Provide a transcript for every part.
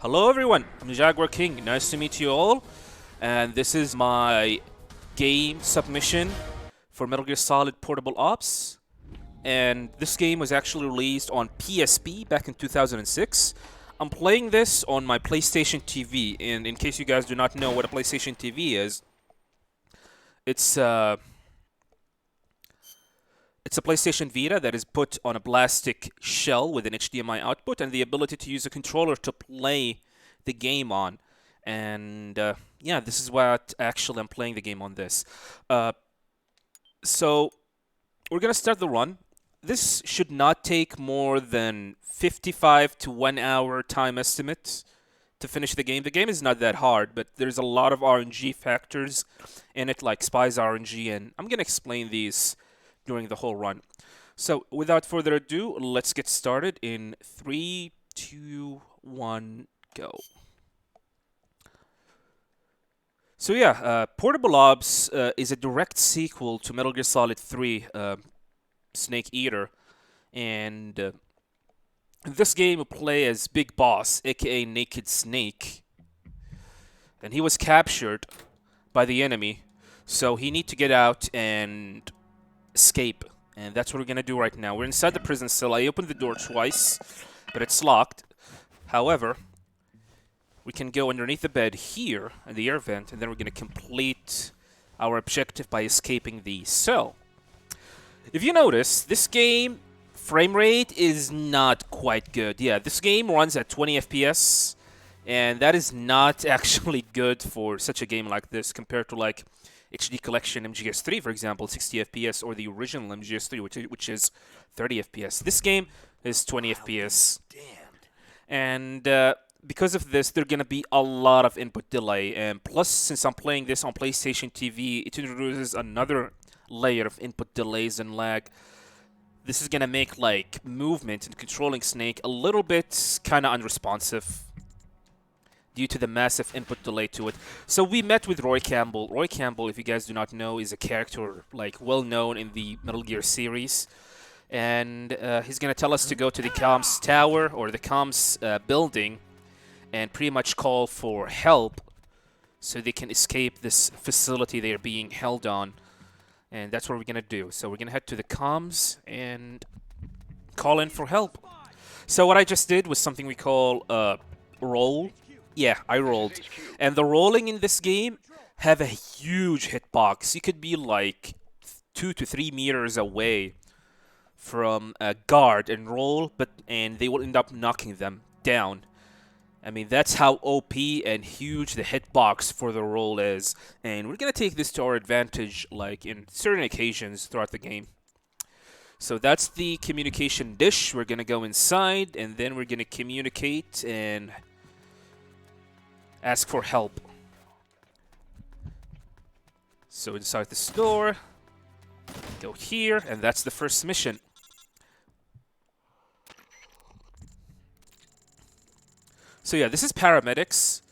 Hello everyone, I'm Jaguar King. Nice to meet you all. And this is my game submission for Metal Gear Solid Portable Ops. And this game was actually released on PSP back in 2006. I'm playing this on my PlayStation TV, and in case you guys do not know what a PlayStation TV is, it's a PlayStation Vita that is put on a plastic shell with an HDMI output and the ability to use a controller to play the game on. And yeah, this is what actually I'm playing the game on this. So we're gonna start the run. This should not take more than 55 to 1 hour time estimate to finish the game. The game is not that hard, but there's a lot of RNG factors in it, like Spies RNG, and I'm gonna explain these during the whole run. So without further ado, let's get started in 3, 2, 1, go. So yeah, Portable Ops is a direct sequel to Metal Gear Solid 3 Snake Eater, and in this game you play as Big Boss, aka Naked Snake, and he was captured by the enemy, so he need to get out and escape, and that's what we're gonna do right now. We're inside the prison cell. I opened the door twice, but it's locked. However, we can go underneath the bed here in the air vent, and then we're gonna complete our objective by escaping the cell. If you notice, this game frame rate is not quite good. Yeah, this game runs at 20 FPS, and that is not actually good for such a game like this compared to like HD Collection MGS3, for example, 60 FPS, or the original MGS3, which is 30 FPS. This game is 20 FPS. And because of this, there's going to be a lot of input delay. And plus, since I'm playing this on PlayStation TV, it introduces another layer of input delays and lag. This is going to make like movement and controlling Snake a little bit kind of unresponsive due to the massive input delay to it. So we met with Roy Campbell. Roy Campbell, if you guys do not know, is a character like well known in the Metal Gear series. And he's going to tell us to go to the comms tower or the comms building and pretty much call for help so they can escape this facility they're being held on. And that's what we're going to do. So we're going to head to the comms and call in for help. So what I just did was something we call roll. Yeah, I rolled. And the rolling in this game have a huge hitbox. You could be like 2 to 3 meters away from a guard and roll, and they will end up knocking them down. I mean, that's how OP and huge the hitbox for the roll is. And we're going to take this to our advantage, like in certain occasions throughout the game. So that's the communication dish. We're going to go inside, and then we're going to communicate and ask for help. So inside the store, go here, and that's the first mission. So yeah, this is paramedics.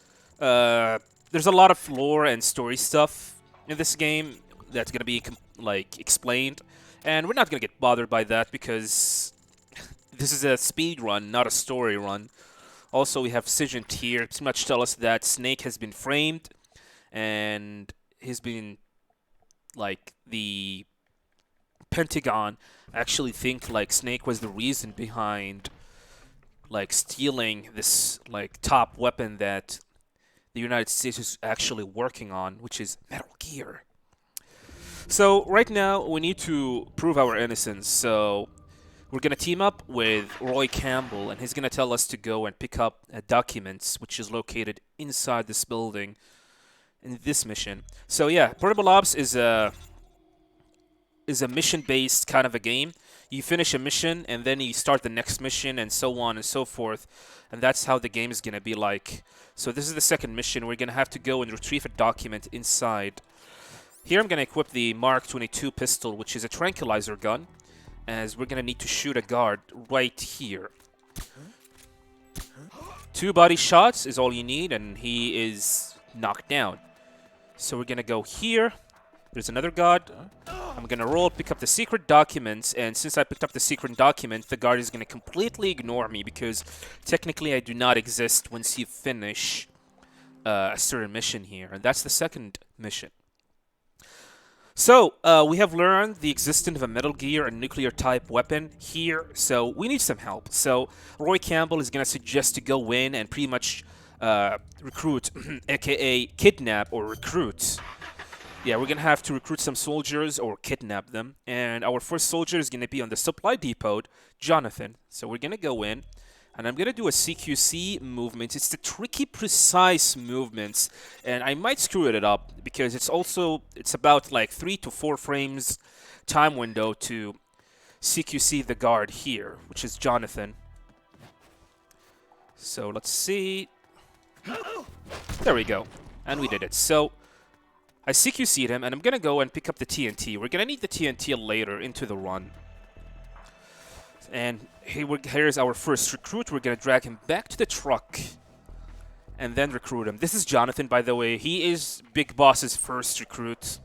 There's a lot of lore and story stuff in this game that's gonna be like explained, and we're not gonna get bothered by that because this is a speed run, not a story run. Also, we have Sigint here to much tell us that Snake has been framed, and he's been, like, the Pentagon actually think, like, Snake was the reason behind, like, stealing this, like, top weapon that the United States is actually working on, which is Metal Gear. So, right now, we need to prove our innocence, so we're going to team up with Roy Campbell, and he's going to tell us to go and pick up documents, which is located inside this building in this mission. So yeah, Portable Ops is a mission-based kind of a game. You finish a mission, and then you start the next mission, and so on and so forth. And that's how the game is going to be like. So this is the second mission. We're going to have to go and retrieve a document inside. Here I'm going to equip the Mark 22 pistol, which is a tranquilizer gun, as we're going to need to shoot a guard right here. 2 body shots is all you need, and he is knocked down. So we're going to go here. There's another guard. I'm gonna roll, pick up the secret documents, and since I picked up the secret document, the guard is gonna completely ignore me because technically I do not exist once you finish a certain mission here, and that's the second mission. So, we have learned the existence of a Metal Gear and nuclear-type weapon here, so we need some help. So, Roy Campbell is going to suggest to go in and pretty much recruit, aka kidnap or recruit. Yeah, we're going to have to recruit some soldiers or kidnap them, and our first soldier is going to be on the supply depot, Jonathan. So we're going to go in, and I'm going to do a CQC movement. It's the tricky, precise movements, and I might screw it up because it's about like 3 to 4 frames time window to CQC the guard here, which is Jonathan. So let's see. There we go. And we did it. So I CQC'd him, and I'm going to go and pick up the TNT. We're going to need the TNT later into the run. And here's our first recruit. We're going to drag him back to the truck and then recruit him. This is Jonathan, by the way. He is Big Boss's first recruit.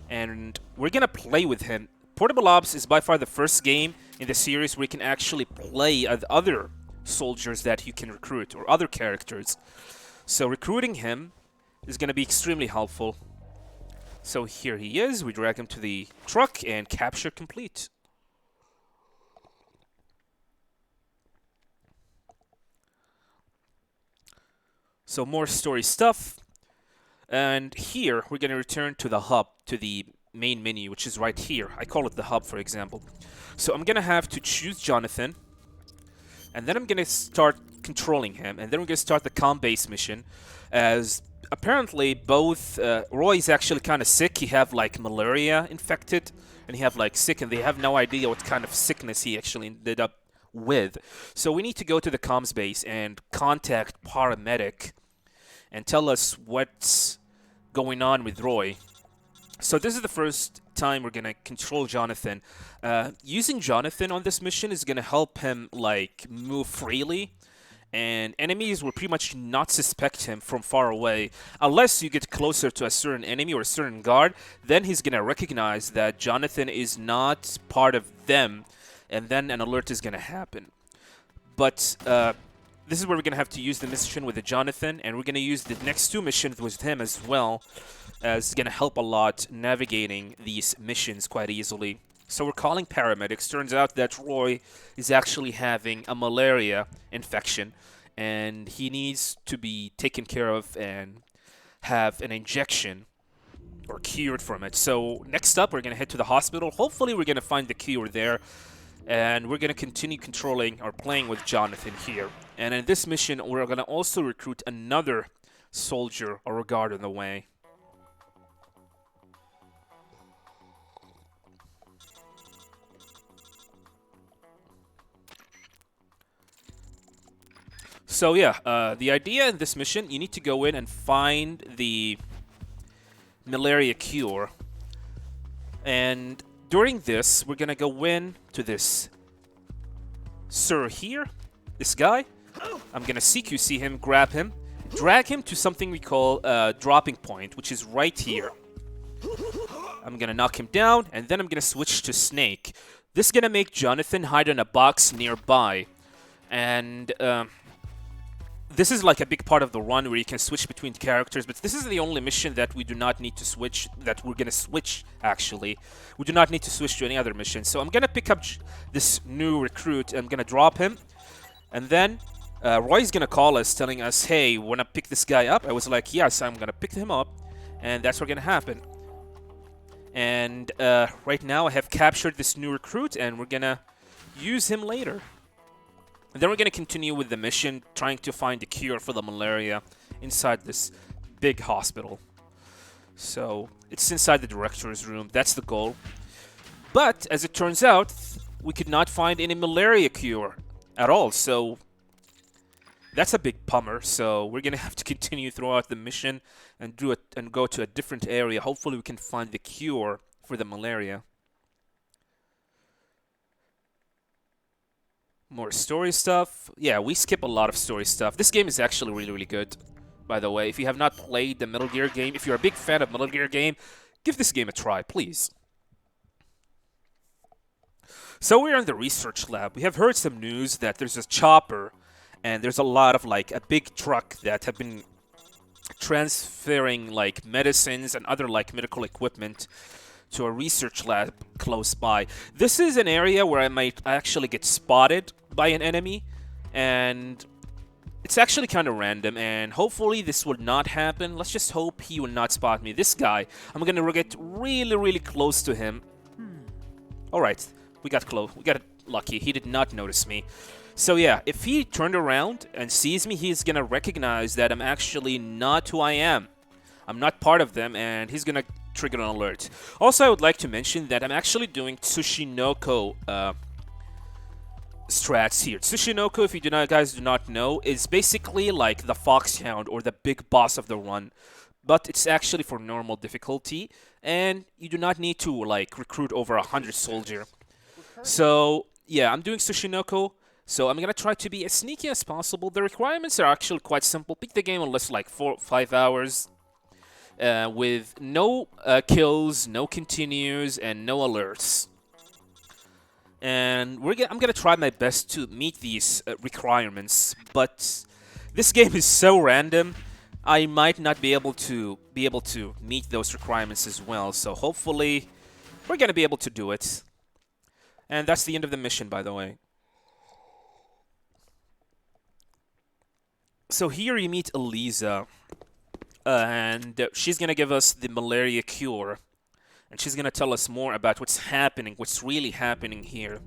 And we're going to play with him. Portable Ops is by far the first game in the series where you can actually play as other soldiers that you can recruit or other characters. So recruiting him is going to be extremely helpful. So here he is. We drag him to the truck and capture complete. So more story stuff. And here we're going to return to the hub, to the main menu, which is right here. I call it the hub, for example. So I'm going to have to choose Jonathan. And then I'm going to start controlling him. And then we're going to start the comm-based mission. As apparently both Roy is actually kind of sick. He have like malaria infected, and he have like sick, and they have no idea what kind of sickness he actually ended up with. So we need to go to the comms base and contact paramedic and tell us what's going on with Roy. So this is the first time we're gonna control Jonathan. Using Jonathan on this mission is gonna help him like move freely, and enemies will pretty much not suspect him from far away. Unless you get closer to a certain enemy or a certain guard, then he's gonna recognize that Jonathan is not part of them, and then an alert is gonna happen. But this is where we're gonna have to use the mission with the Jonathan, and we're gonna use the next 2 missions with him as well, as it's gonna help a lot navigating these missions quite easily. So we're calling paramedics. Turns out that Roy is actually having a malaria infection, and he needs to be taken care of and have an injection or cured from it. So next up, we're gonna head to the hospital. Hopefully we're gonna find the cure there, and we're gonna continue controlling or playing with Jonathan here. And in this mission, we're gonna also recruit another soldier or a guard on the way. So yeah, the idea in this mission, you need to go in and find the malaria cure. And during this, we're gonna go in to this sir here, this guy. I'm gonna CQC him, grab him, drag him to something we call dropping point, which is right here. I'm gonna knock him down, and then I'm gonna switch to Snake. This is gonna make Jonathan hide in a box nearby. And this is like a big part of the run where you can switch between characters, but this is the only mission that we do not need to switch, that we're going to switch, actually. We do not need to switch to any other mission. So I'm going to pick up this new recruit. I'm going to drop him. And then Roy's going to call us, telling us, hey, want to pick this guy up? I was like, yes, I'm going to pick him up. And that's what's going to happen. And right now I have captured this new recruit, and we're going to use him later. And then we're going to continue with the mission, trying to find a cure for the malaria inside this big hospital. So, it's inside the director's room. That's the goal. But, as it turns out, we could not find any malaria cure at all. So, that's a big bummer. So, we're going to have to continue throughout the mission and do it and go to a different area. Hopefully, we can find the cure for the malaria. More story stuff. Yeah, we skip a lot of story stuff. This game is actually really, really good, by the way. If you have not played the Metal Gear game, if you're a big fan of Metal Gear game, give this game a try, please. So we're in the research lab. We have heard some news that there's a chopper and there's a lot of like a big truck that have been transferring like medicines and other like medical equipment to a research lab close by. This is an area where I might actually get spotted by an enemy, and it's actually kind of random, and hopefully this will not happen. Let's just hope he will not spot me. This guy, I'm gonna get really close to him. Alright, we got close. We got lucky. He did not notice me. So yeah, if he turned around and sees me, he's gonna recognize that I'm actually not who I am. I'm not part of them, and he's gonna trigger an alert. Also, I would like to mention that I'm actually doing Tsuchinoko strats here. Tsuchinoko, if you guys do not know, is basically like the Foxhound or the big boss of the run, but it's actually for normal difficulty, and you do not need to like recruit over 100 soldier. So yeah, I'm doing Tsuchinoko. So I'm gonna try to be as sneaky as possible. The requirements are actually quite simple. Beat the game in less like 4 or 5 hours. With no kills, no continues, and no alerts. And I'm gonna try my best to meet these requirements, but this game is so random. I might not be able to meet those requirements as well. So hopefully, we're gonna be able to do it. And that's the end of the mission, by the way. So here you meet Eliza. And she's gonna give us the malaria cure, and she's gonna tell us more about what's happening, what's really happening here.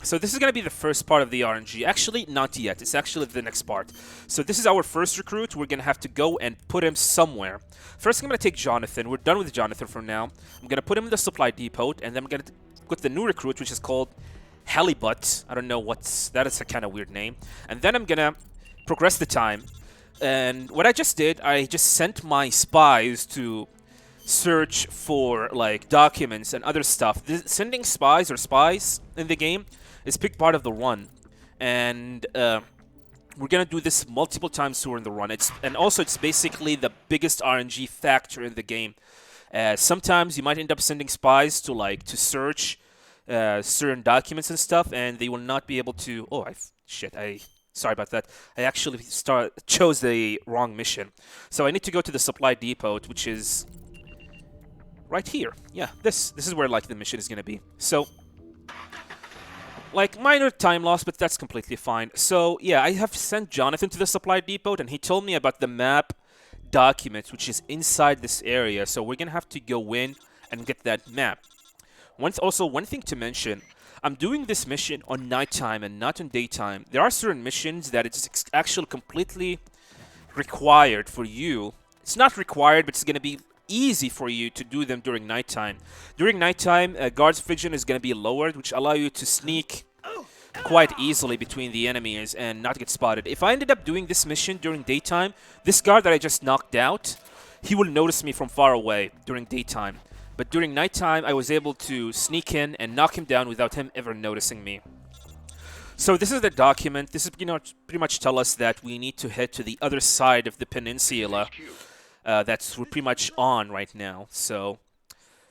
So this is gonna be the first part of the RNG. Actually, not yet. It's actually the next part. So this is our first recruit. We're gonna have to go and put him somewhere. First, I'm gonna take Jonathan. We're done with Jonathan for now. I'm gonna put him in the supply depot, and then I'm gonna put the new recruit, which is called Halibut. I don't know that is a kind of weird name. And then I'm gonna progress the time. And what I just did, I just sent my spies to search for like documents and other stuff. Sending spies in the game is a big part of the run, and we're gonna do this multiple times during the run. And also it's basically the biggest RNG factor in the game. Sometimes you might end up sending spies to search certain documents and stuff, and they will not be able to. Oh, sorry about that. I actually chose the wrong mission. So I need to go to the supply depot, which is right here. Yeah, this is where like the mission is gonna be. So like minor time loss, but that's completely fine. So yeah, I have sent Jonathan to the supply depot, and he told me about the map document, which is inside this area. So we're gonna have to go in and get that map. One thing to mention. I'm doing this mission on nighttime and not on daytime. There are certain missions that it's actually completely required for you. It's not required, but it's going to be easy for you to do them during nighttime. During nighttime, guard's vision is going to be lowered, which allow you to sneak quite easily between the enemies and not get spotted. If I ended up doing this mission during daytime, this guard that I just knocked out, he will notice me from far away during daytime. But during nighttime, I was able to sneak in and knock him down without him ever noticing me. So this is the document. This is pretty much tell us that we need to head to the other side of the peninsula. That's we're pretty much on right now. So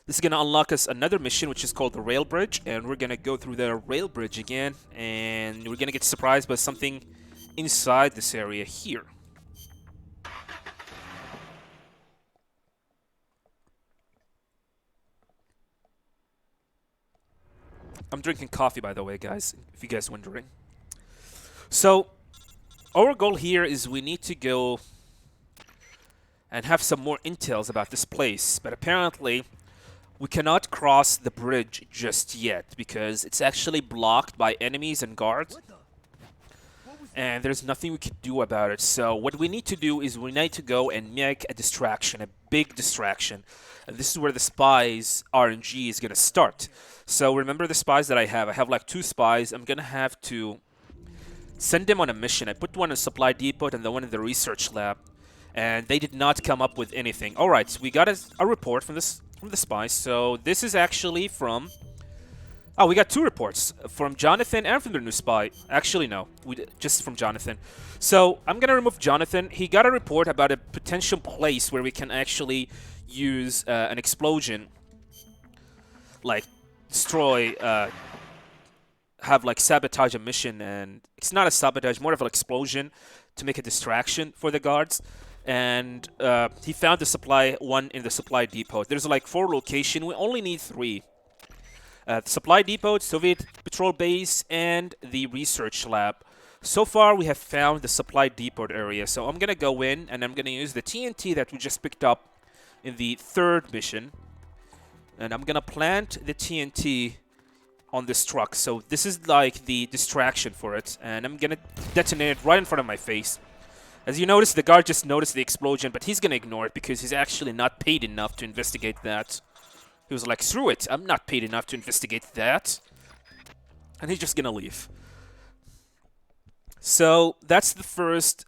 this is going to unlock us another mission, which is called the rail bridge. And we're going to go through the rail bridge again. And we're going to get surprised by something inside this area here. I'm drinking coffee, by the way, guys, if you guys are wondering. So, our goal here is we need to go and have some more intels about this place. But apparently, we cannot cross the bridge just yet because it's actually blocked by enemies and guards. And there's nothing we can do about it. So what we need to do is we need to go and make a distraction, a big distraction. And this is where the spies RNG is going to start. So remember the spies that I have. I have like 2 spies. I'm going to have to send them on a mission. I put one in supply depot and the one in the research lab. And they did not come up with anything. Alright, so we got a report from the spies. So this is actually from... Oh, we got 2 reports, from Jonathan and from the new spy. Actually, no, just from Jonathan. So, I'm going to remove Jonathan. He got a report about a potential place where we can actually use an explosion. Like, destroy, have like sabotage a mission, and it's not a sabotage, more of an explosion to make a distraction for the guards. And he found the supply one in the supply depot. There's like 4 locations. We only need 3. The supply depot, Soviet patrol base, and the research lab. So far, we have found the supply depot area. So I'm gonna go in and I'm gonna use the TNT that we just picked up in the 3rd mission, and I'm gonna plant the TNT on this truck. So this is like the distraction for it, and I'm gonna detonate it right in front of my face. As you notice, the guard just noticed the explosion, but he's gonna ignore it because he's actually not paid enough to investigate that. He was like, screw it, I'm not paid enough to investigate that. And he's just gonna leave. So that's the first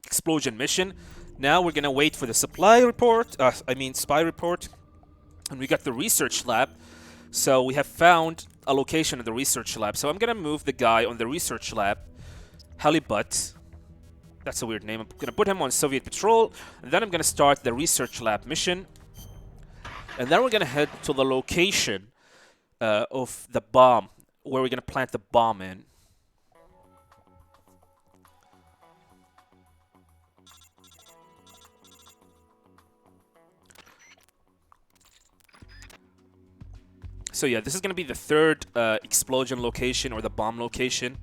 explosion mission. Now we're gonna wait for the supply report, spy report. And we got the research lab. So we have found a location in the research lab. So I'm gonna move the guy on the research lab, Halibut. That's a weird name. I'm gonna put him on Soviet patrol, and then I'm gonna start the research lab mission. And then we're gonna head to the location of the bomb, where we're gonna plant the bomb in. So yeah, this is gonna be the 3rd explosion location, or the bomb location.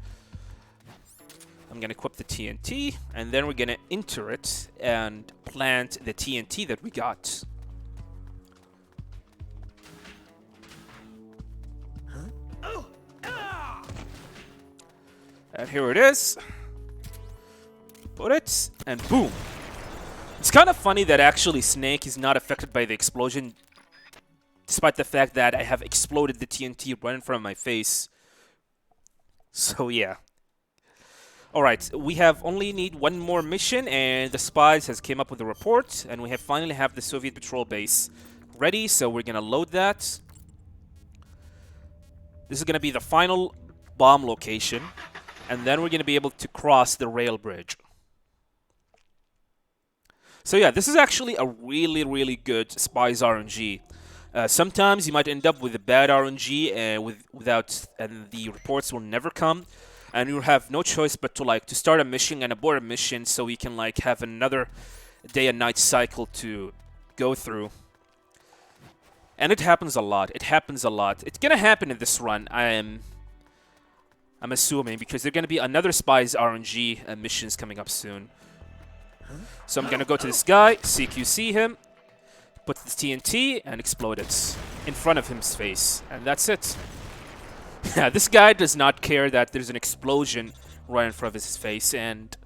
I'm gonna equip the TNT, and then we're gonna enter it and plant the TNT that we got. And here it is. Put it, and boom. It's kind of funny that actually Snake is not affected by the explosion, despite the fact that I have exploded the TNT right in front of my face. So yeah. Alright, we have only need 1 more mission, and the spies has came up with a report, and we have finally have the Soviet patrol base ready, so we're gonna load that. This is gonna be the final bomb location, and then we're gonna be able to cross the rail bridge. So yeah, this is actually a really, really good spies RNG. Sometimes you might end up with a bad RNG, and the reports will never come. And you have no choice but to start a mission and abort a mission, so you can like have another day and night cycle to go through. And it happens a lot. It happens a lot. It's gonna happen in this run. I'm assuming, because there's gonna be another spies RNG missions coming up soon. So I'm gonna go to this guy, CQC him, put the TNT, and explode it in front of his face, and that's it. Yeah, this guy does not care that there's an explosion right in front of his face, and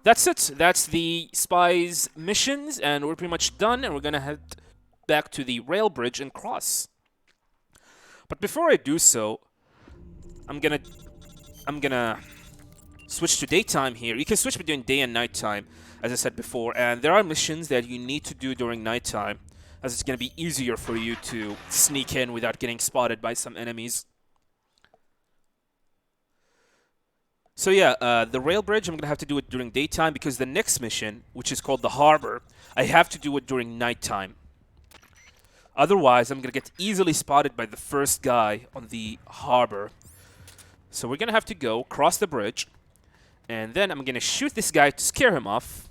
that's it. That's the spies missions, and we're pretty much done, and we're gonna head back to the rail bridge and cross. But before I do so, I'm gonna switch to daytime here. You can switch between day and nighttime, as I said before, and there are missions that you need to do during nighttime, as it's gonna be easier for you to sneak in without getting spotted by some enemies. So yeah, the rail bridge, I'm going to have to do it during daytime, because the next mission, which is called the harbor, I have to do it during nighttime. Otherwise, I'm going to get easily spotted by the first guy on the harbor. So we're going to have to go cross the bridge, and then I'm going to shoot this guy to scare him off.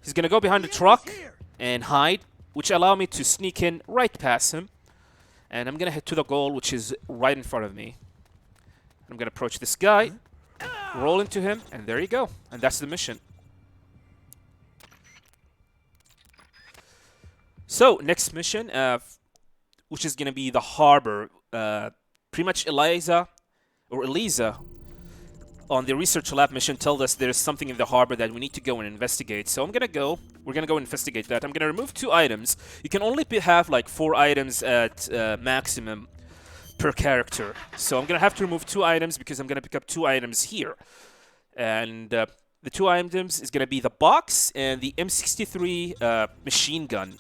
He's going to go behind the truck and hide, which allow me to sneak in right past him. And I'm going to head to the goal, which is right in front of me. I'm going to approach this guy, roll into him, and there you go. And that's the mission. So, next mission, which is going to be the harbor. Pretty much Eliza on the research lab mission told us there's something in the harbor that we need to go and investigate. So we're gonna go investigate that. I'm gonna remove 2 items. You can only have like 4 items at maximum per character. So I'm gonna have to remove 2 items because I'm gonna pick up 2 items here. And the 2 items is gonna be the box and the M63 machine gun,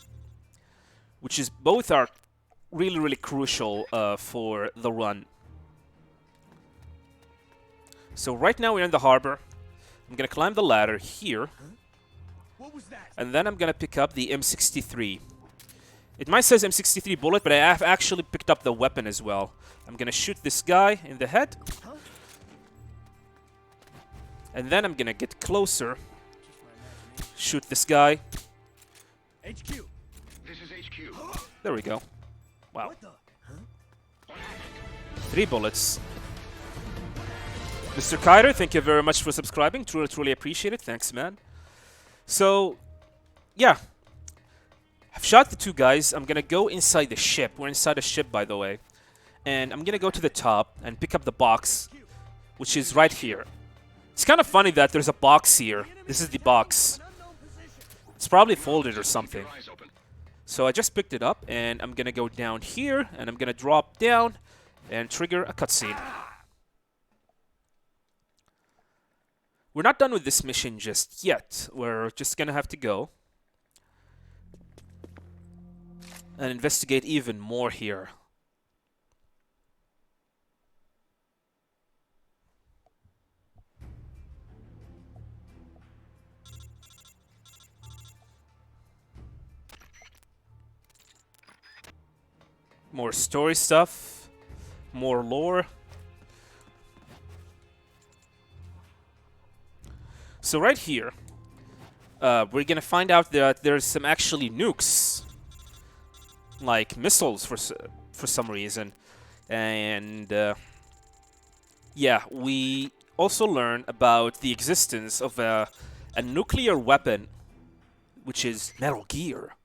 which is both are really, really crucial for the run. So right now we're in the harbor. I'm gonna climb the ladder here. What was that? And then I'm gonna pick up the M63. It might says M63 bullet, but I have actually picked up the weapon as well. I'm gonna shoot this guy in the head. And then I'm gonna get closer. Shoot this guy. HQ. This is HQ. There we go. Wow. 3 bullets. Mr. Kiter, thank you very much for subscribing. Truly, truly appreciate it. Thanks, man. So, yeah. I've shot the 2 guys. I'm gonna go inside the ship. We're inside a ship, by the way. And I'm gonna go to the top and pick up the box, which is right here. It's kind of funny that there's a box here. This is the box. It's probably folded or something. So I just picked it up, and I'm gonna go down here, and I'm gonna drop down and trigger a cutscene. We're not done with this mission just yet. We're just gonna have to go and investigate even more here. More story stuff, more lore. So right here, we're gonna find out that there's some actually nukes, like missiles for some reason, and yeah, we also learn about the existence of a nuclear weapon, which is Metal Gear,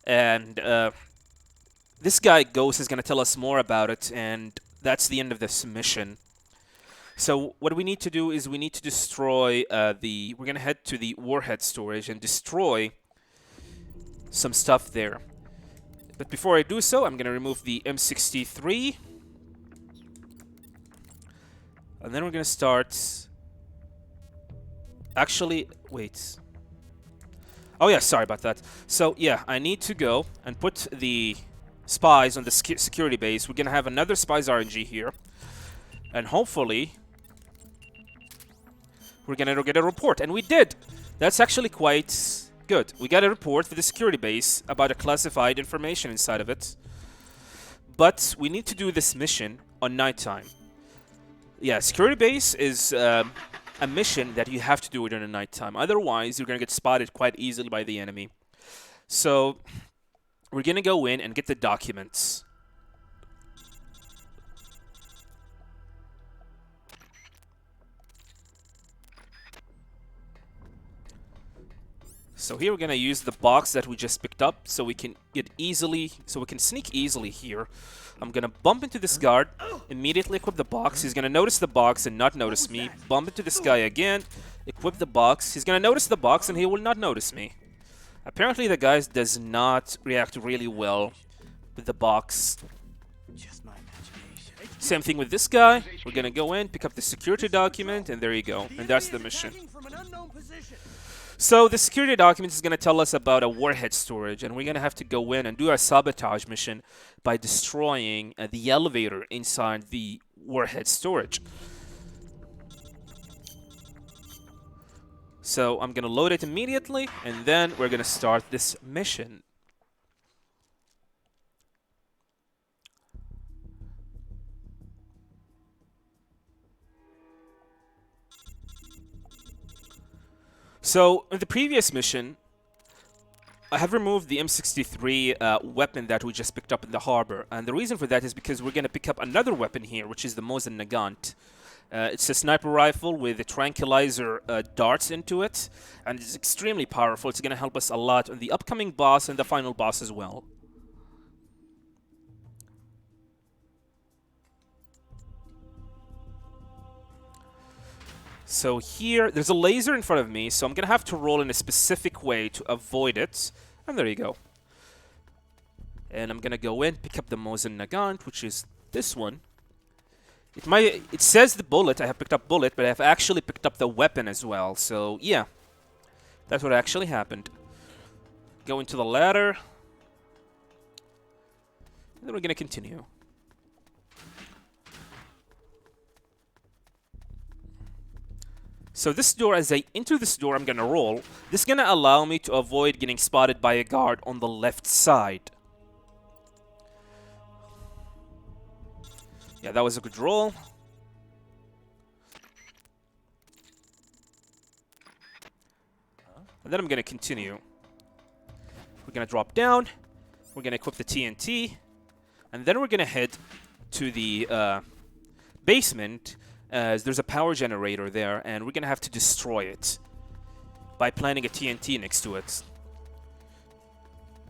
and this guy Ghost is gonna tell us more about it, and that's the end of this mission. So what we need to do is we need to destroy we're gonna head to the warhead storage and destroy some stuff there. But before I do so, I'm gonna remove the M63. And then we're gonna start... Actually, wait. Oh yeah, sorry about that. So yeah, I need to go and put the spies on the security base. We're gonna have another spies RNG here. And hopefully... we're gonna get a report, and we did. That's actually quite good. We got a report for the security base about a classified information inside of it. But we need to do this mission on nighttime. Yeah, security base is a mission that you have to do it in the nighttime. Otherwise, you're gonna get spotted quite easily by the enemy. So we're gonna go in and get the documents. So here we're gonna use the box that we just picked up, so we can sneak easily here. I'm gonna bump into this guard, immediately equip the box. He's gonna notice the box and not notice me. Bump into this guy again, equip the box. He's gonna notice the box and he will not notice me. Apparently the guy does not react really well with the box. Same thing with this guy. We're gonna go in, pick up the security document, and there you go. And that's the mission. So the security document is going to tell us about a warhead storage, and we're going to have to go in and do a sabotage mission by destroying the elevator inside the warhead storage. So I'm going to load it immediately, and then we're going to start this mission. So, in the previous mission, I have removed the M63 weapon that we just picked up in the harbor. And the reason for that is because we're going to pick up another weapon here, which is the Mosin Nagant. It's a sniper rifle with a tranquilizer darts into it. And it's extremely powerful. It's going to help us a lot on the upcoming boss and the final boss as well. So here, there's a laser in front of me, so I'm going to have to roll in a specific way to avoid it. And there you go. And I'm going to go in, pick up the Mosin Nagant, which is this one. It says the bullet, I have picked up bullet, but I have actually picked up the weapon as well. So, yeah. That's what actually happened. Go into the ladder. And then we're going to continue. So this door, as I enter this door, I'm gonna roll. This is gonna allow me to avoid getting spotted by a guard on the left side. Yeah, that was a good roll. And then I'm gonna continue. We're gonna drop down. We're gonna equip the TNT. And then we're gonna head to the basement, as there's a power generator there, and we're gonna have to destroy it by planting a TNT next to it.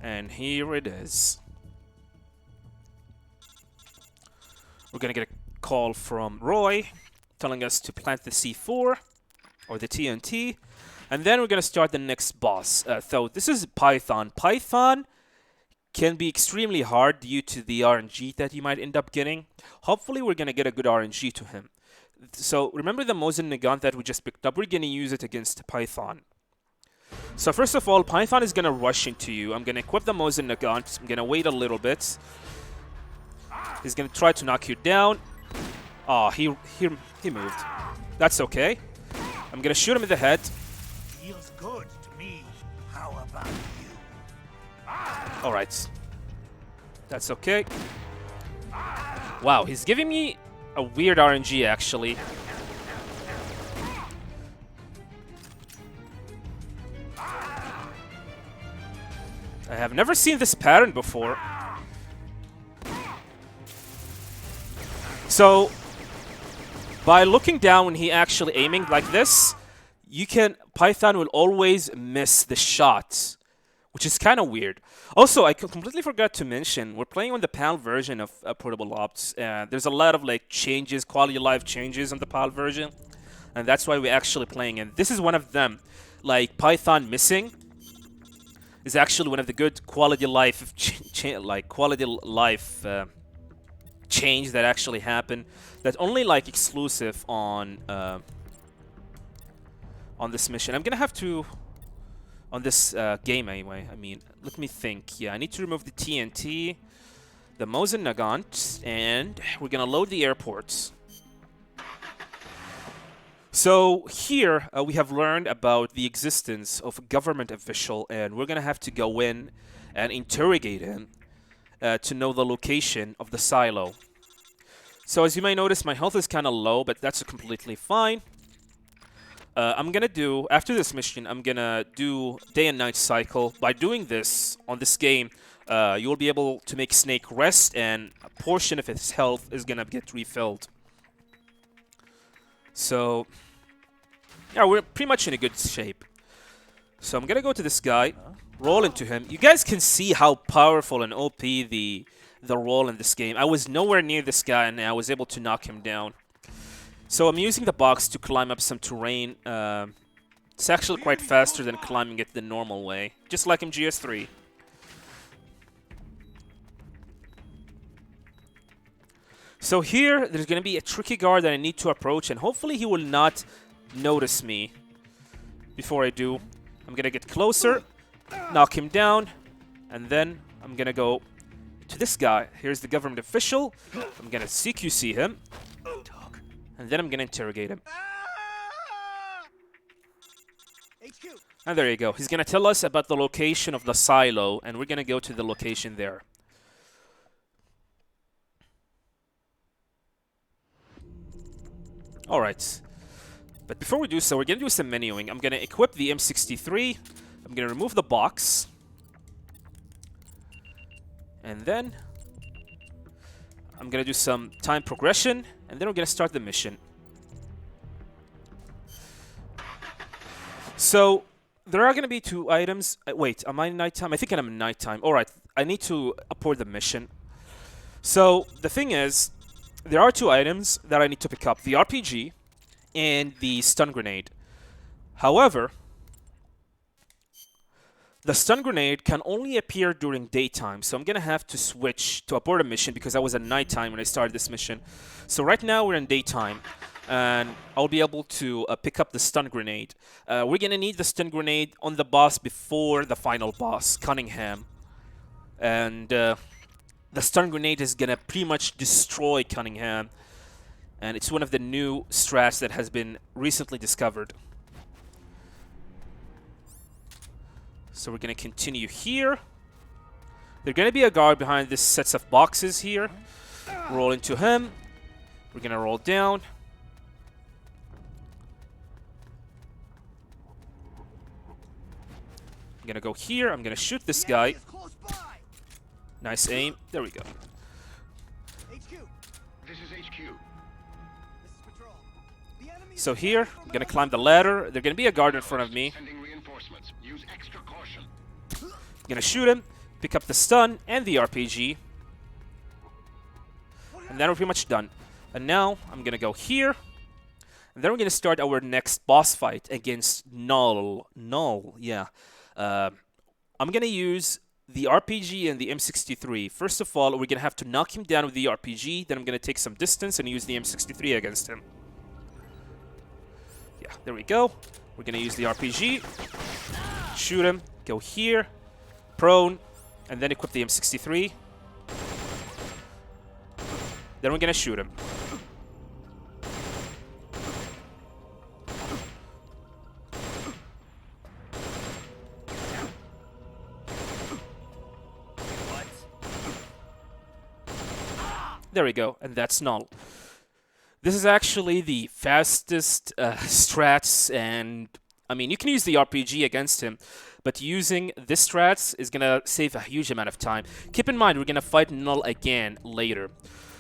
And here it is. We're gonna get a call from Roy telling us to plant the C4 or the TNT, and then we're gonna start the next boss. So this is Python. Python can be extremely hard due to the RNG that you might end up getting. Hopefully we're gonna get a good RNG to him. So remember the Mosin Nagant that we just picked up? We're gonna use it against Python. So first of all, Python is gonna rush into you. I'm gonna equip the Mosin Nagant. I'm gonna wait a little bit. He's gonna try to knock you down. Oh, he moved. That's okay. I'm gonna shoot him in the head. Feels good to me. How about you? Alright. That's okay. Wow, he's giving me a weird RNG actually. I have never seen this pattern before. So, by looking down when he actually aiming like this, Python will always miss the shot, which is kind of weird. Also, I completely forgot to mention, we're playing on the PAL version of Portable Ops. There's a lot of like changes, quality of life changes on the PAL version, and that's why we're actually playing. And this is one of them. Like Python missing is actually one of the good quality of life change that actually happened. That's only like exclusive on this mission. I'm gonna have to on this game anyway. I mean, let me think. Yeah, I need to remove the TNT, the Mosin Nagant, and we're gonna load the airports. So here we have learned about the existence of a government official, and we're gonna have to go in and interrogate him to know the location of the silo. So as you may notice, my health is kind of low, but that's completely fine. I'm gonna do, after this mission, I'm gonna do day and night cycle. By doing this on this game, you'll be able to make Snake rest, and a portion of his health is gonna get refilled. So, yeah, we're pretty much in a good shape. So I'm gonna go to this guy, roll into him. You guys can see how powerful and OP the roll in this game. I was nowhere near this guy, and I was able to knock him down. So I'm using the box to climb up some terrain. It's actually quite faster than climbing it the normal way, just like in GS3. So here, there's going to be a tricky guard that I need to approach, and hopefully he will not notice me before I do. I'm going to get closer, knock him down, and then I'm going to go to this guy. Here's the government official. I'm going to CQC him, and then I'm going to interrogate him. HQ. And there you go. He's going to tell us about the location of the silo, and we're going to go to the location there. Alright. But before we do so, we're going to do some menuing. I'm going to equip the M63. I'm going to remove the box. And then I'm going to do some time progression. And then we're going to start the mission. So, there are going to be 2 items. Wait, am I in nighttime? I think I'm in nighttime. Alright, I need to abort the mission. So, the thing is, there are 2 items that I need to pick up. The RPG and the stun grenade. However, the stun grenade can only appear during daytime, so I'm going to have to switch to abort a mission because I was at nighttime when I started this mission. So right now we're in daytime, and I'll be able to pick up the stun grenade. We're going to need the stun grenade on the boss before the final boss, Cunningham. And the stun grenade is going to pretty much destroy Cunningham. And it's one of the new strats that has been recently discovered. So we're going to continue here. There's going to be a guard behind this sets of boxes here. Roll into him. We're gonna roll down. I'm gonna go here. I'm gonna shoot this guy. Nice aim. There we go. So here, I'm gonna climb the ladder. There's gonna be a guard in front of me. I'm gonna shoot him, pick up the stun and the RPG. And then we're pretty much done. And now, I'm gonna go here. And then we're gonna start our next boss fight against Null. Null, yeah. I'm gonna use the RPG and the M63. First of all, we're gonna have to knock him down with the RPG. Then I'm gonna take some distance and use the M63 against him. Yeah, there we go. We're gonna use the RPG. Shoot him. Go here. Prone. And then equip the M63. Then we're gonna shoot him. There we go, and that's Null. This is actually the fastest strats, and I mean, you can use the RPG against him, but using this strats is gonna save a huge amount of time. Keep in mind, we're gonna fight Null again later.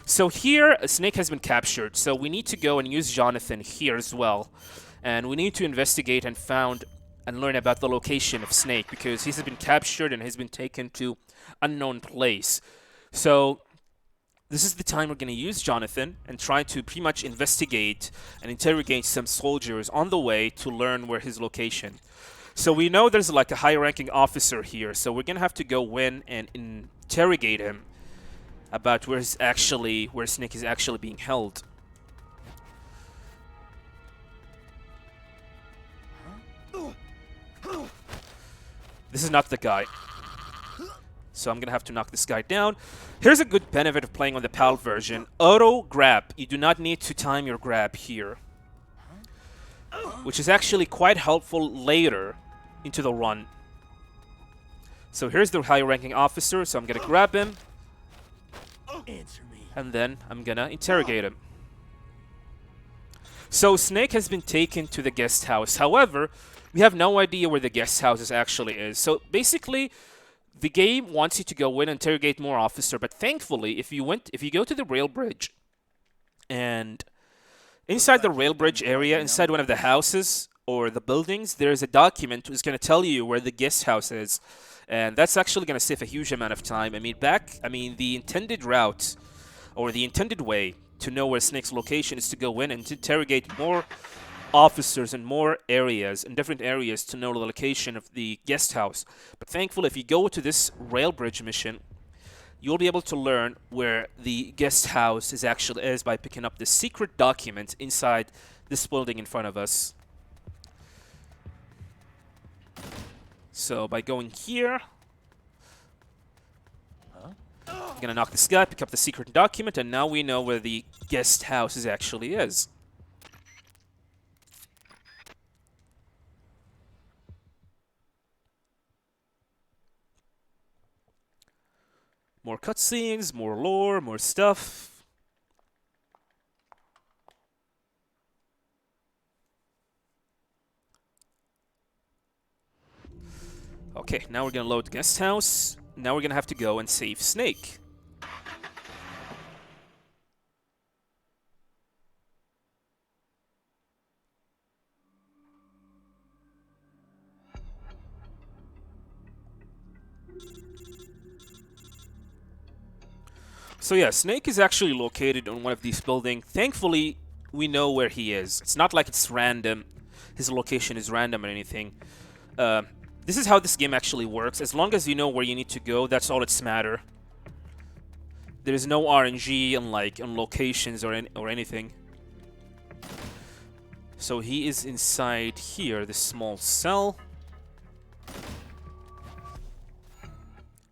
So here, Snake has been captured, so we need to go and use Jonathan here as well. And we need to investigate and learn about the location of Snake, because he's been captured and has been taken to unknown place. So this is the time we're going to use Jonathan and try to pretty much investigate and interrogate some soldiers on the way to learn where his location. So we know there's like a high-ranking officer here, so we're going to have to go in and interrogate him about where Snake is actually being held. This is not the guy. So I'm gonna have to knock this guy down. Here's a good benefit of playing on the PAL version. Auto grab. You do not need to time your grab here, which is actually quite helpful later into the run. So here's the high-ranking officer, so I'm gonna grab him, and then I'm gonna interrogate him. So Snake has been taken to the guest house. However, we have no idea where the guest house actually is. So basically, the game wants you to go in and interrogate more officer, but thankfully, if you go to the rail bridge, and inside the rail bridge area, inside one of the houses or the buildings, there's a document that's going to tell you where the guest house is, and that's actually going to save a huge amount of time. The intended route or the intended way to know where Snake's location is to go in and to interrogate more officers in more areas, in different areas, to know the location of the guest house. But thankfully, if you go to this rail bridge mission, you'll be able to learn where the guest house actually is by picking up the secret document inside this building in front of us. So by going here, I'm gonna knock this guy, pick up the secret document, and now we know where the guest house actually is. More cutscenes, more lore, more stuff. Okay, now we're gonna load the guest house. Now we're gonna have to go and save Snake. So yeah, Snake is actually located on one of these buildings. Thankfully, we know where he is. It's not like it's random. His location is random or anything. This is how this game actually works. As long as you know where you need to go, that's all that's matter. There is no RNG on locations or anything. So he is inside here, this small cell.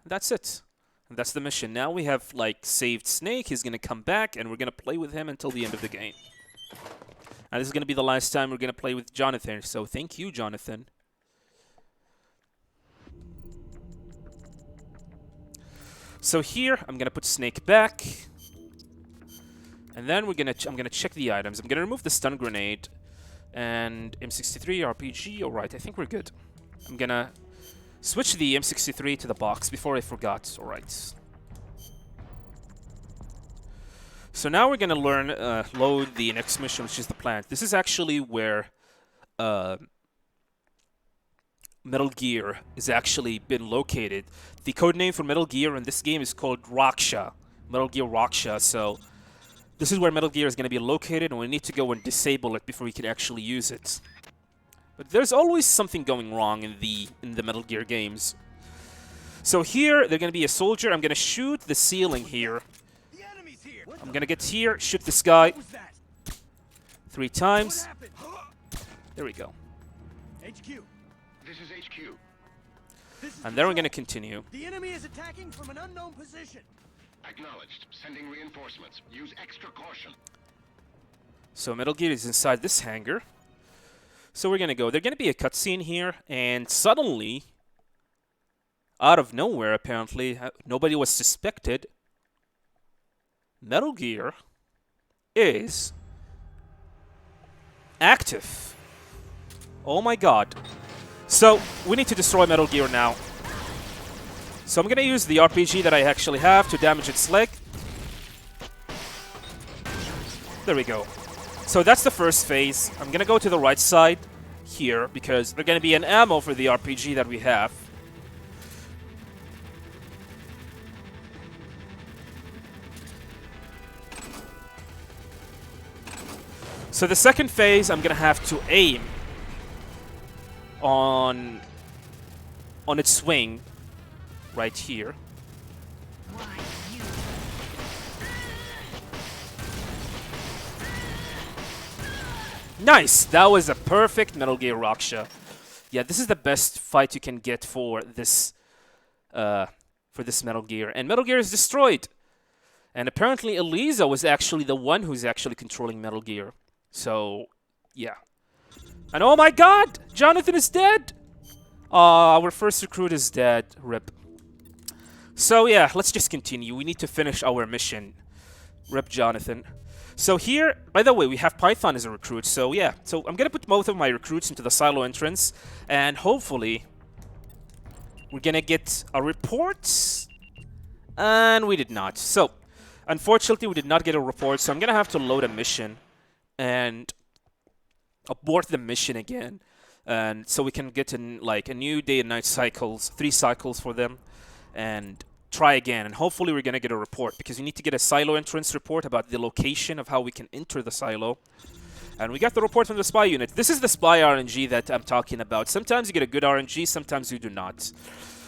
That's it. That's the mission. Now we have saved Snake. He's gonna come back, and we're gonna play with him until the end of the game. And this is gonna be the last time we're gonna play with Jonathan. So thank you, Jonathan. So here, I'm gonna put Snake back, And then I'm gonna check the items. I'm gonna remove the stun grenade and M63 RPG. All right, I think we're good. I'm gonna switch the M63 to the box before I forgot. All right. So now we're gonna load the next mission, which is the plant. This is actually where Metal Gear is actually been located. The code name for Metal Gear in this game is called Raksha. Metal Gear Raksha. So this is where Metal Gear is going to be located, and we need to go and disable it before we can actually use it. But there's always something going wrong in the Metal Gear games. So here, they're going to be a soldier. I'm going to shoot the ceiling here. I'm going to get here, shoot this guy 3 times. There we go. HQ. This is HQ. And then we're going to continue. The enemy is attacking from an unknown position. Acknowledged. Sending reinforcements. Use extra caution. So Metal Gear is inside this hangar. So we're going to go. There's going to be a cutscene here, and suddenly, out of nowhere apparently, nobody was suspected, Metal Gear is active. Oh my god. So, we need to destroy Metal Gear now. So I'm going to use the RPG that I actually have to damage its leg. There we go. So that's the first phase. I'm going to go to the right side here because there's going to be an ammo for the RPG that we have. So the second phase, I'm going to have to aim on its wing right here. Nice! That was a perfect Metal Gear Raksha. Yeah, this is the best fight you can get for this Metal Gear. And Metal Gear is destroyed. And apparently Elisa was actually the one who's actually controlling Metal Gear. So, yeah. And oh my god! Jonathan is dead! Our first recruit is dead. RIP. So yeah, let's just continue. We need to finish our mission. RIP Jonathan. So here, by the way, we have Python as a recruit. So yeah, so I'm gonna put both of my recruits into the silo entrance. And hopefully, we're gonna get a report. And we did not. So, unfortunately, we did not get a report. So I'm gonna have to load a mission. And abort the mission again, and so we can get in like a new day and night cycles, 3 cycles for them, and try again. And hopefully we're gonna get a report because we need to get a silo entrance report about the location of how we can enter the silo. And we got the report from the spy unit. This is the spy RNG that I'm talking about. Sometimes you get a good RNG, sometimes you do not.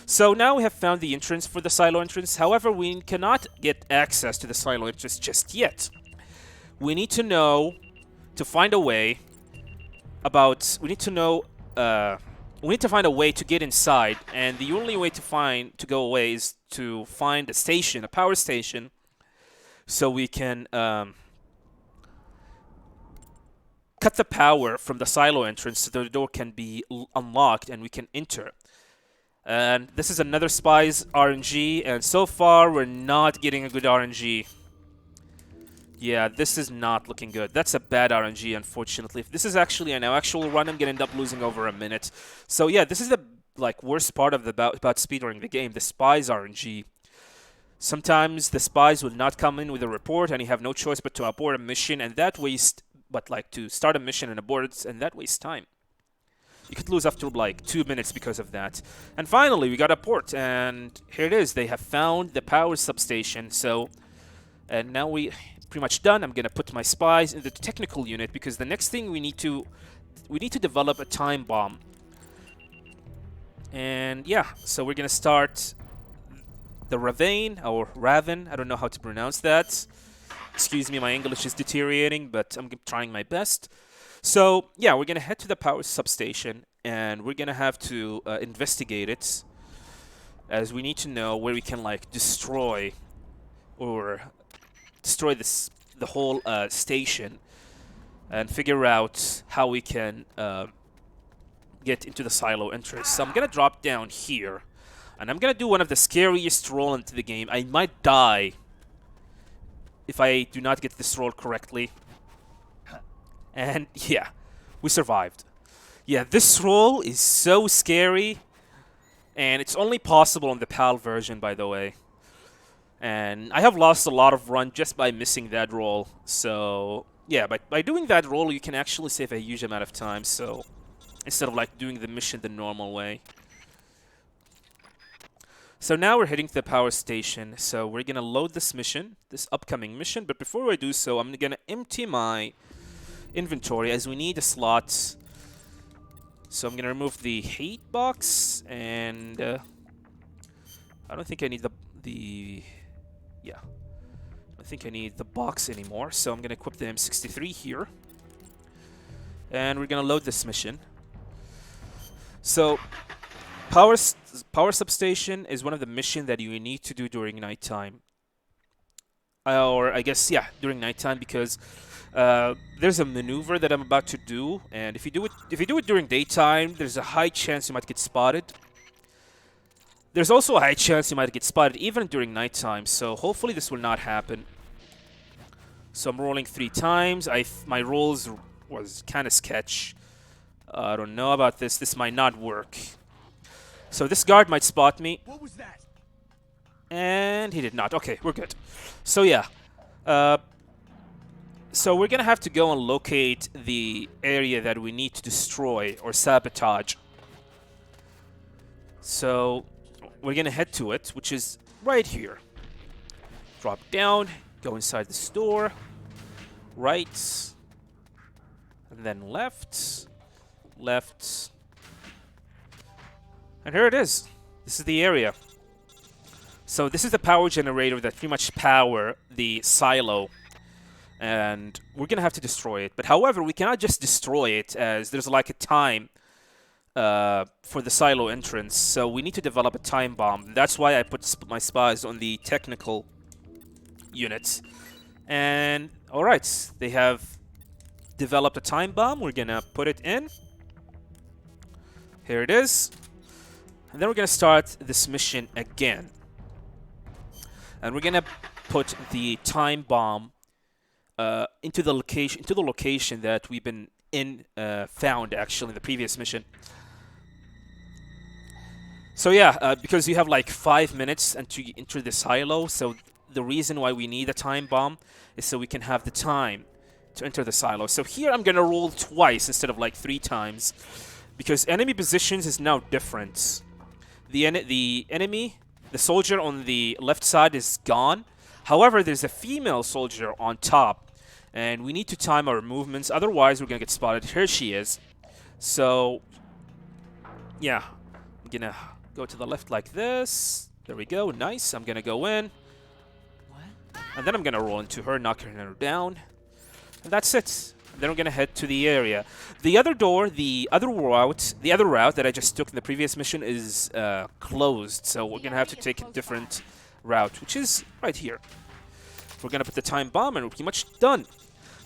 So now we have found the entrance for the silo entrance. However, we cannot get access to the silo entrance just yet. We need to know to find a way we need to find a way to get inside, and the only way to go away is to find a station, a power station, so we can cut the power from the silo entrance so the door can be unlocked and we can enter. And this is another spy's RNG, and so far we're not getting a good RNG. Yeah, this is not looking good. That's a bad RNG, unfortunately. If this is actually an actual run, I'm gonna end up losing over a minute. So yeah, this is the worst part of about speedrunning the game, the spies RNG. Sometimes the spies will not come in with a report, and you have no choice but to abort a mission, and that to start a mission and abort it, and that wastes time. You could lose after 2 minutes because of that. And finally, we got a port, and here it is. They have found the power substation. So, and now we pretty much done. I'm gonna put my spies in the technical unit because the next thing we need to develop a time bomb. And yeah, so we're gonna start the Raven or Raven. I don't know how to pronounce that. Excuse me, my English is deteriorating, but I'm trying my best. So yeah, we're gonna head to the power substation and we're gonna have to investigate it, as we need to know where we can destroy the whole station and figure out how we can get into the silo entrance. So I'm gonna drop down here and I'm gonna do one of the scariest roll into the game. I might die if I do not get this roll correctly. And yeah, we survived. Yeah, this roll is so scary, and it's only possible on the PAL version, by the way. And I have lost a lot of run just by missing that roll. So yeah, by doing that roll, you can actually save a huge amount of time. So instead of like doing the mission the normal way. So now we're heading to the power station. So we're gonna load this mission, this upcoming mission. But before I do so, I'm gonna empty my inventory as we need a slot. So I'm gonna remove the heat box, and I don't think I need the yeah. I think I need the box anymore. So I'm gonna equip the M63 here, and we're gonna load this mission. So power substation is one of the missions that you need to do during nighttime. Or I guess, yeah, during nighttime, because there's a maneuver that I'm about to do, and if you do it during daytime, there's a high chance you might get spotted. There's also a high chance you might get spotted even during nighttime, so hopefully this will not happen. So I'm rolling 3 times. My rolls was kind of sketch. I don't know about this. This might not work. So this guard might spot me. What was that? And he did not. Okay, we're good. So yeah. So we're gonna have to go and locate the area that we need to destroy or sabotage. So we're gonna head to it, which is right here. Drop down, go inside the store, right, and then left, left, and here it is. This is the area. So this is the power generator that pretty much power the silo, and we're gonna have to destroy it. But however, we cannot just destroy it, as there's like a time for the silo entrance. So we need to develop a time bomb. That's why I put my spies on the technical units. And all right, they have developed a time bomb. We're gonna put it in. Here it is. And then we're gonna start this mission again. And we're gonna put the time bomb into the location that we've been found actually in the previous mission. So yeah, because you have like 5 minutes until you enter the silo. So the reason why we need a time bomb is so we can have the time to enter the silo. So here I'm gonna roll twice instead of like 3 times, because enemy positions is now different. The soldier on the left side is gone. However, there's a female soldier on top, and we need to time our movements. Otherwise, we're gonna get spotted. Here she is. So, yeah, I'm gonna go to the left like this. There we go. Nice. I'm gonna go in, and then I'm gonna roll into her, knock her down, and that's it. Then we're gonna head to the area. The other door, the other route that I just took in the previous mission is closed. So we're gonna have to take a different route, which is right here. We're gonna put the time bomb, and we're pretty much done.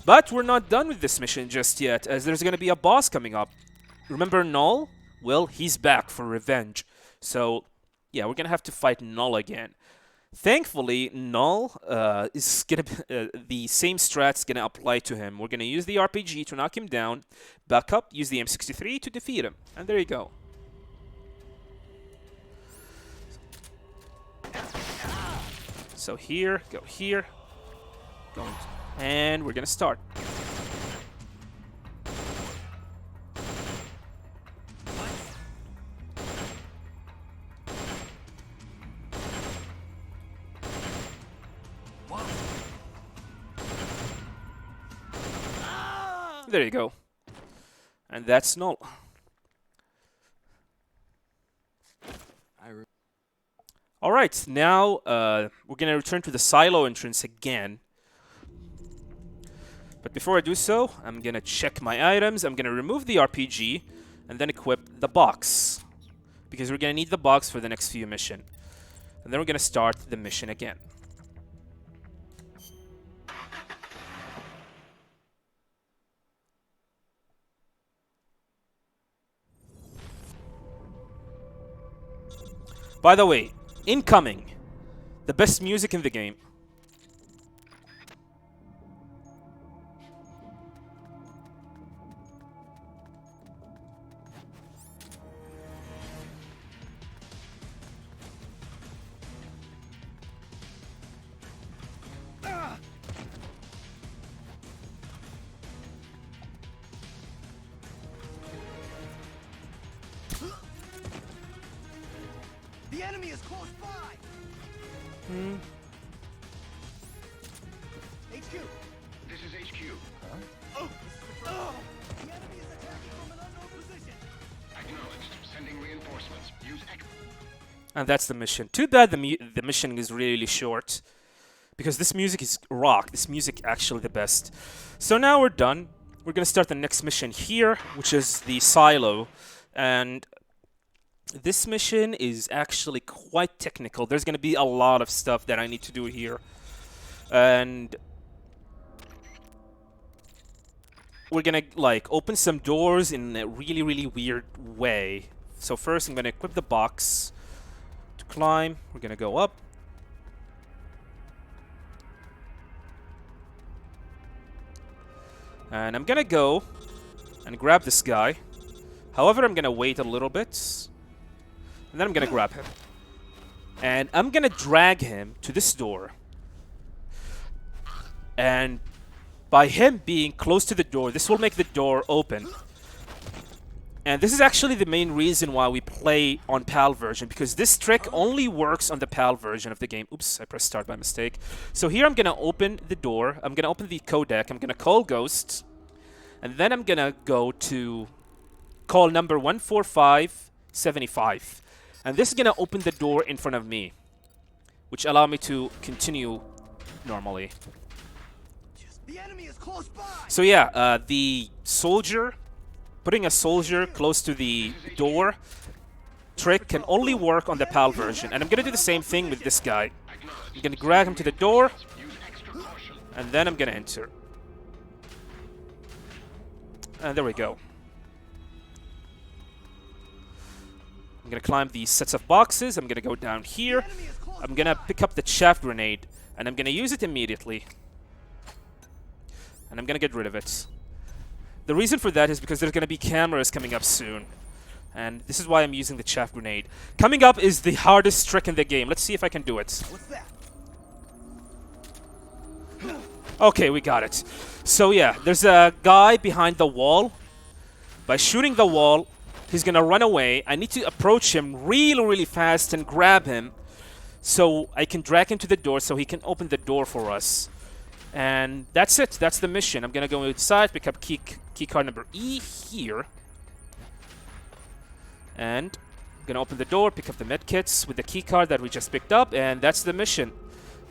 But we're not done with this mission just yet, as there's gonna be a boss coming up. Remember Null? Well, he's back for revenge. So yeah, we're gonna have to fight Null again. Thankfully, Null is gonna the same strat's gonna apply to him. We're gonna use the RPG to knock him down, back up, use the M63 to defeat him, and there you go. So here, go, and we're gonna start. There you go. And that's Null. Alright, now we're going to return to the silo entrance again. But before I do so, I'm going to check my items. I'm going to remove the RPG and then equip the box, because we're going to need the box for the next few missions. And then we're going to start the mission again. By the way, incoming, the best music in the game. The enemy is close by. HQ. This is HQ. Oh, the enemy is attacking from an unknown position. Acknowledged. Sending reinforcements. Use And that's the mission. Too bad the mission is really short. Because this music is rock. This music actually the best. So now we're done. We're gonna start the next mission here, which is the silo. And this mission is actually quite technical. There's gonna be a lot of stuff that I need to do here. And we're gonna like open some doors in a really, really weird way. So first I'm gonna equip the box to climb. We're gonna go up. And I'm gonna go and grab this guy. However, I'm gonna wait a little bit. And then I'm gonna grab him. And I'm gonna drag him to this door. And by him being close to the door, this will make the door open. And this is actually the main reason why we play on PAL version, because this trick only works on the PAL version of the game. Oops, I pressed start by mistake. So here I'm gonna open the door, I'm gonna open the codec, I'm gonna call Ghost, and then I'm gonna go to call number 14575. And this is gonna open the door in front of me, which allow me to continue normally. The enemy is close by. So yeah, the soldier, putting a soldier close to the door trick can only work on the PAL version. And I'm gonna do the same thing with this guy. I'm gonna drag him to the door, and then I'm gonna enter. And there we go. I'm gonna climb these sets of boxes. I'm gonna go down here. I'm gonna pick up the chaff grenade, and I'm gonna use it immediately. And I'm gonna get rid of it. The reason for that is because there's gonna be cameras coming up soon. And this is why I'm using the chaff grenade. Coming up is the hardest trick in the game. Let's see if I can do it. What's that? Okay, we got it. So yeah, there's a guy behind the wall. By shooting the wall, he's gonna run away. I need to approach him really, really fast and grab him so I can drag him to the door so he can open the door for us. And that's it. That's the mission. I'm gonna go inside, pick up key card number E here. And I'm gonna open the door, pick up the medkits with the key card that we just picked up, and that's the mission.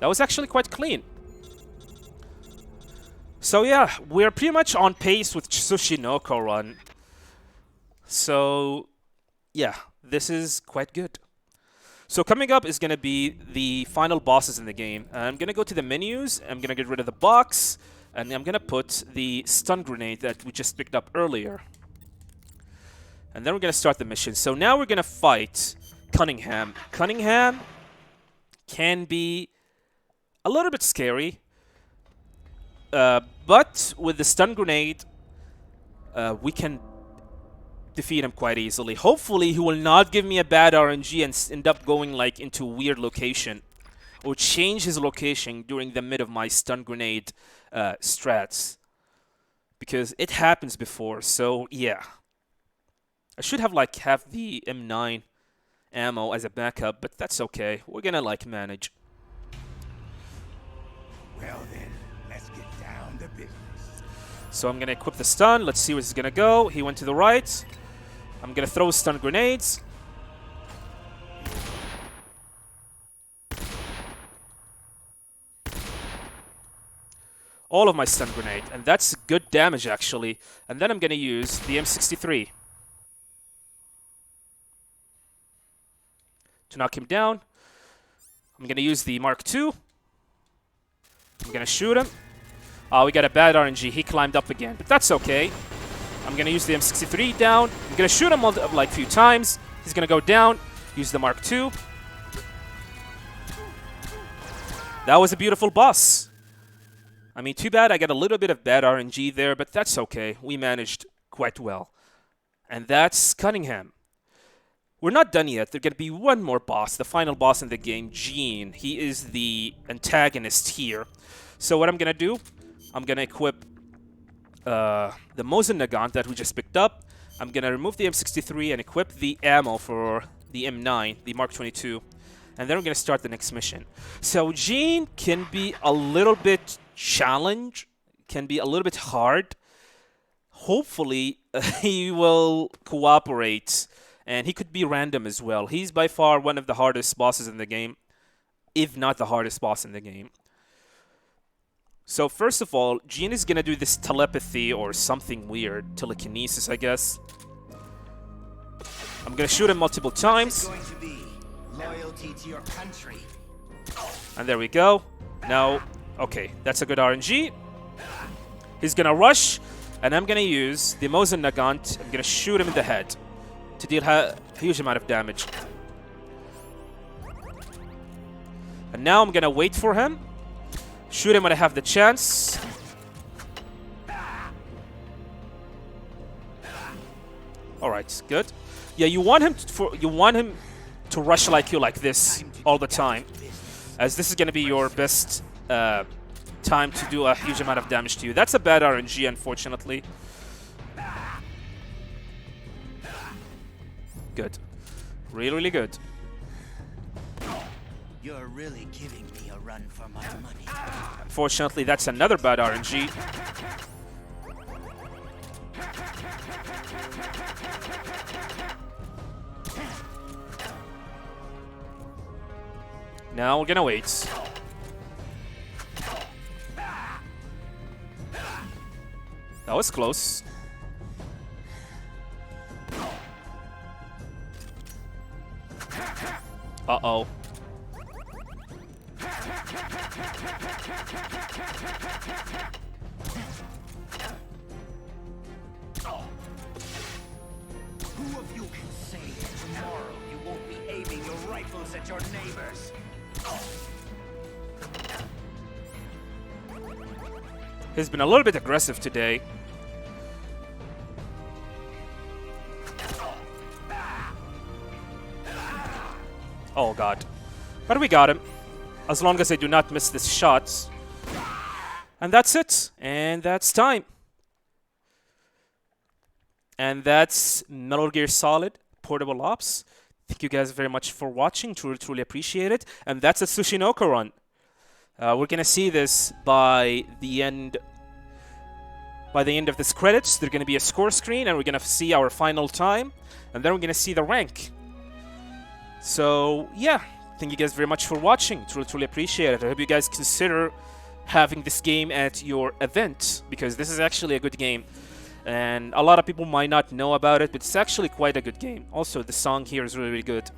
That was actually quite clean. So yeah, we're pretty much on pace with Tsuchinoko run. So yeah, this is quite good. So coming up is going to be the final bosses in the game. I'm going to go to the menus, I'm going to get rid of the box, and I'm going to put the stun grenade that we just picked up earlier. And then we're going to start the mission. So now we're going to fight Cunningham. Cunningham can be a little bit scary, but with the stun grenade, we can defeat him quite easily. Hopefully he will not give me a bad RNG and end up going like into a weird location or change his location during the mid of my stun grenade strats, because it happens before. So yeah, I should have like half the M9 ammo as a backup, but that's okay. We're gonna like manage. Well then, let's get down to business. So I'm gonna equip the stun. Let's see where he's gonna go. He went to the right. I'm gonna throw stun grenades. All of my stun grenade, and that's good damage actually. And then I'm gonna use the M63 to knock him down. I'm gonna use the Mark II. I'm gonna shoot him. Oh, we got a bad RNG. He climbed up again, but that's okay. I'm gonna use the M63 down. I'm gonna shoot him like a few times. He's gonna go down. Use the Mark II. That was a beautiful boss. I mean, too bad I got a little bit of bad RNG there, but that's okay. We managed quite well. And that's Cunningham. We're not done yet. There's gonna be one more boss, the final boss in the game, Gene. He is the antagonist here. So what I'm gonna do, I'm gonna equip the Mosin Nagant that we just picked up. I'm gonna remove the M63 and equip the ammo for the M9, the Mark 22, and then we're gonna start the next mission. So Gene can be a little bit challenge, can be a little bit hard. Hopefully, he will cooperate, and he could be random as well. He's by far one of the hardest bosses in the game, if not the hardest boss in the game. So first of all, Gene is gonna do this telepathy or something weird, telekinesis, I guess. I'm gonna shoot him multiple times. Going to be loyalty to your country. And there we go. Now, okay, that's a good RNG. He's gonna rush, and I'm gonna use the Mosin Nagant. I'm gonna shoot him in the head to deal a huge amount of damage. And now I'm gonna wait for him. Shoot him when I have the chance. All right, good. Yeah, you want him to rush like you like this all the time, as this is gonna be your best time to do a huge amount of damage to you. That's a bad RNG, unfortunately. Good, really, really good. You're really giving me a run for my money. Unfortunately, that's another bad RNG. Now we're gonna wait. That was close. Uh-oh. Who of you can say that tomorrow you won't be aiming your rifles at your neighbors? He's been a little bit aggressive today. Oh god. But we got him. As long as I do not miss this shot. And that's it. And that's time. And that's Metal Gear Solid Portable Ops. Thank you guys very much for watching. Truly, truly appreciate it. And that's a Tsuchinoko run. We're gonna see this by the end. By the end of this credits, there's gonna be a score screen, and we're gonna see our final time, and then we're gonna see the rank. So yeah, thank you guys very much for watching. Truly, truly appreciate it. I hope you guys consider having this game at your event, because this is actually a good game, and a lot of people might not know about it, but it's actually quite a good game. Also, the song here is really, really good.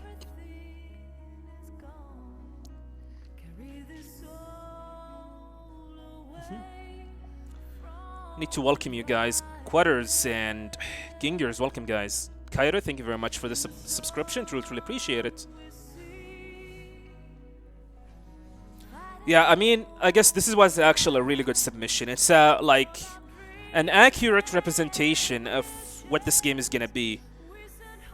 Need to welcome you guys. Quatters and Gingers, welcome guys. Cairo, thank you very much for the subscription. Truly, truly appreciate it. Yeah, I mean, I guess this was actually a really good submission. It's like an accurate representation of what this game is gonna be.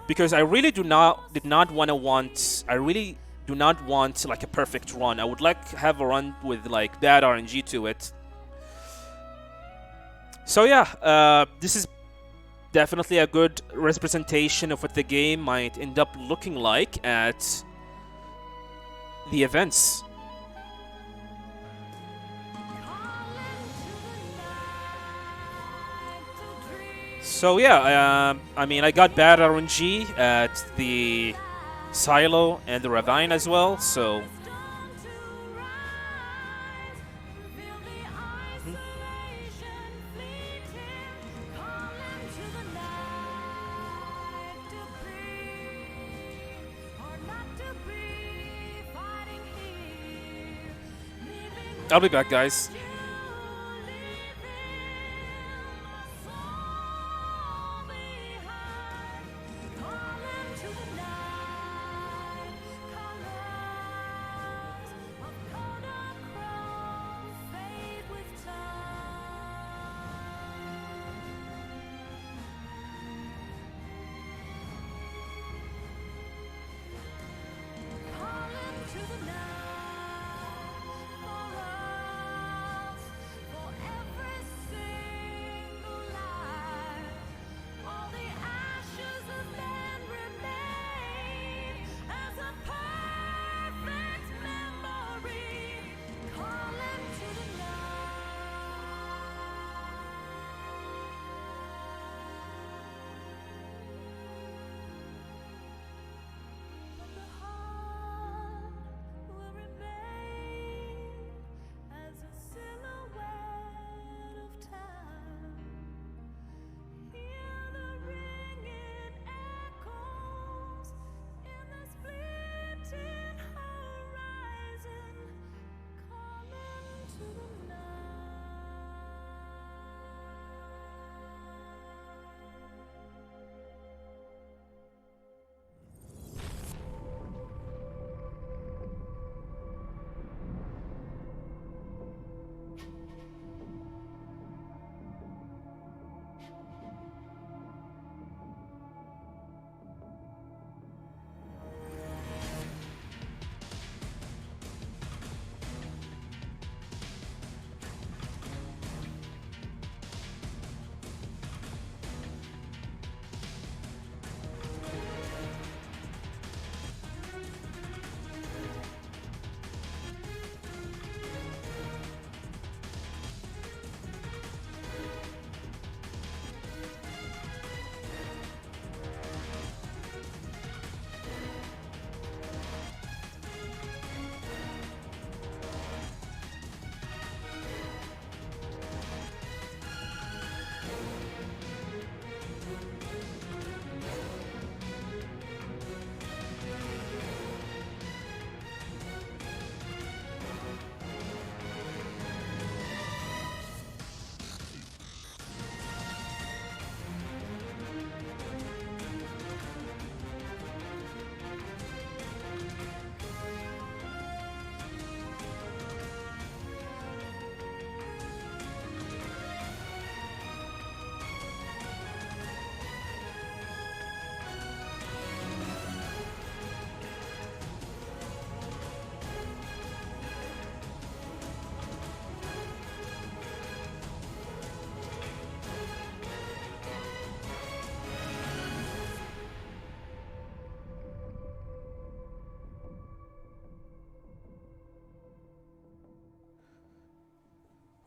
Because I really do not want like a perfect run. I would like to have a run with like bad RNG to it. So yeah, this is definitely a good representation of what the game might end up looking like at the events. So yeah, I mean, I got bad RNG at the Silo and the Ravine as well, so... I'll be back, guys.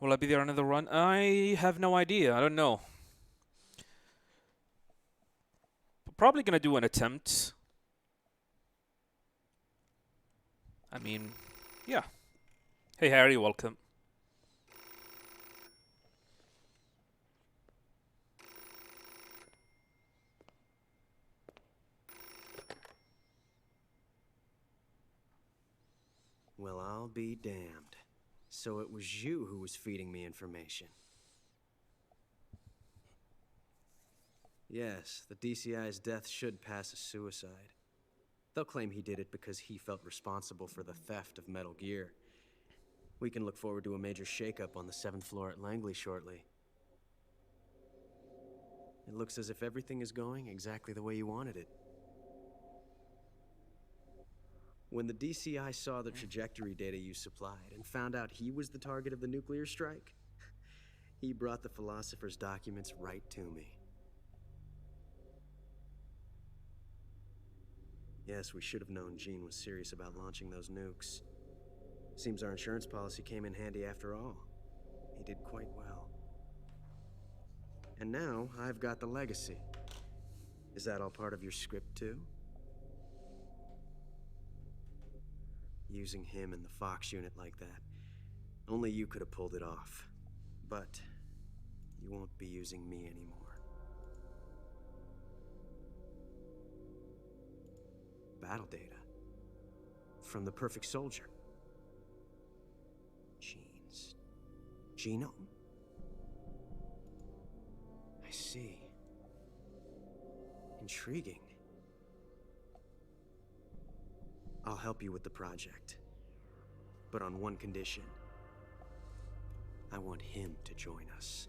Will I be there another run? I have no idea. I don't know. Probably gonna do an attempt. I mean, yeah. Hey Harry, welcome. Well, I'll be damned. So it was you who was feeding me information. Yes, the DCI's death should pass as suicide. They'll claim he did it because he felt responsible for the theft of Metal Gear. We can look forward to a major shakeup on the 7th floor at Langley shortly. It looks as if everything is going exactly the way you wanted it. When the DCI saw the trajectory data you supplied and found out he was the target of the nuclear strike, he brought the Philosopher's documents right to me. Yes, we should have known Gene was serious about launching those nukes. Seems our insurance policy came in handy after all. He did quite well. And now, I've got the legacy. Is that all part of your script, too? Using him in the Fox unit like that. Only you could have pulled it off. But you won't be using me anymore. Battle data. From the Perfect Soldier. Gene's genome? I see. Intriguing. I'll help you with the project. But on one condition. I want him to join us.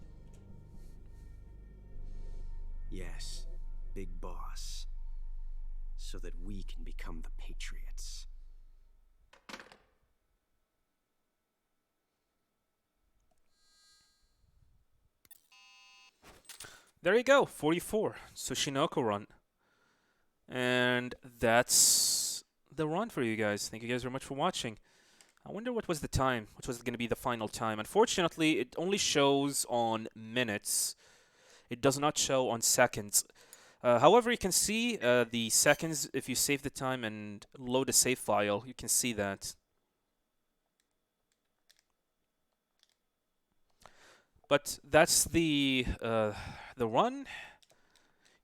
Yes, Big Boss. So that we can become the Patriots. There you go, 44. Tsuchinoko run. And that's the run for you guys. Thank you guys very much for watching. I wonder what was the time. What was going to be the final time? Unfortunately, it only shows on minutes. It does not show on seconds. However, you can see the seconds if you save the time and load a save file. You can see that. But that's the run.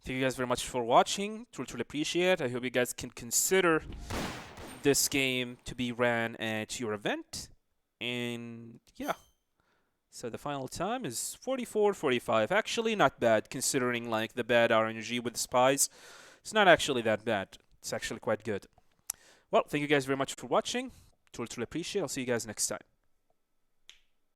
Thank you guys very much for watching. Truly appreciate it. I hope you guys can consider this game to be ran at your event. And yeah. So the final time is 44:45. Actually not bad considering like the bad RNG with the spies. It's not actually that bad. It's actually quite good. Well, thank you guys very much for watching. Truly appreciate it. I'll see you guys next time.